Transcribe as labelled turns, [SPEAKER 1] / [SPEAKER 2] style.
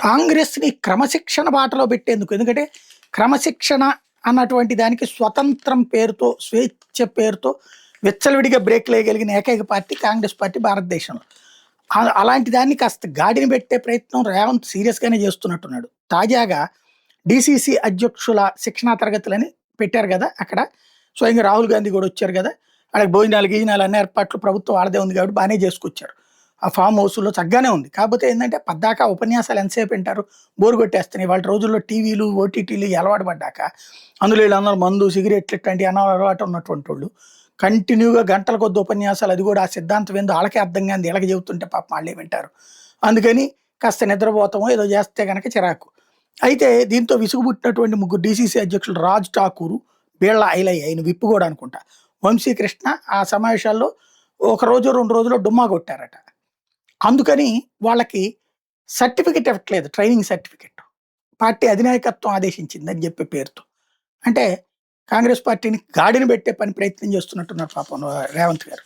[SPEAKER 1] కాంగ్రెస్‌ని క్రమశిక్షణ బాటలో పెట్టేందుకు. ఎందుకంటే, క్రమశిక్షణ అన్నటువంటి దానికి స్వతంత్రం పేరుతో, స్వేచ్ఛ పేరుతో విచ్చలవిడిగా బ్రేకులేయగలిగిన ఏకైక పార్టీ కాంగ్రెస్ పార్టీ భారతదేశంలో. అలాంటి దాన్ని కాస్త గాడిన పెట్టే ప్రయత్నం రేవంత్ సీరియస్‌గానే చేస్తున్నట్టున్నాడు. తాజాగా డీసీసీ అధ్యక్షుల శిక్షణా తరగతులని పెట్టారు గదా! అక్కడ. స్వయంగా రాహుల్ గాంధీ గూడా వచ్చారు గదా! ఆడకి భోజనాలు, గీజనాలు అన్ని ఏర్పాట్లు ప్రభుత్వం వాళ్ళదే ఉంది కాబట్టి బానే చేసుకొచ్చారు. ఆ ఫార్మ్ హౌస్‌లో చక్కగానే ఉంది. కాకపోతే ఏందంటే పద్దాక ఉపన్యాసాలు ఎంతసేపు వింటారు? బోర్ కొట్టేస్తున్నాయి. ఇవాళ రోజుల్లో టీవీలు, ఓటీటీలు అలవాటు పడ్డాక అందులో వీళ్ళందరూ మందు, సిగరెట్లు ఇట్లాంటివి అలవాటు ఉన్నటువంటోళ్ళు కంటిన్యూగా గంటల కొద్దీ ఉపన్యాసాలు, అది కూడా ఆ సిద్ధాంతం ఏందో ఆళ్ళకే అర్థం కానిది ఈళ్ళకి చెబుతుంటే పాపం ఆళ్ళేం వింటారు. అందుకని కాస్త నిద్రపోతామో ఏదో చేస్తే గనక చిరాకు. అయితే దీంతో విసుగుపుట్టినటువంటి ముగ్గురు డీసీసీ అధ్యక్షులు రాజ్ ఠాకూర్, బీళ్ళ ఐలయ్య ఈయన విప్ కూడా అనుకుంటా. వంశీకృష్ణ ఆ సమావేశాల్లో ఒక రోజు, 2 రోజుల్లో డుమ్మా కొట్టారట. అందుకని వాళ్ళకి సర్టిఫికేట్ ఇవ్వట్లేదు. Training certificate. పార్టీ అధినాయకత్వం ఆదేశించిందని చెప్పే పేరుతో. అంటే కాంగ్రెస్ పార్టీని గాడిన పెట్టే ప్రయత్నం చేస్తున్నట్టున్నారు పాపం రేవంత్ గారు.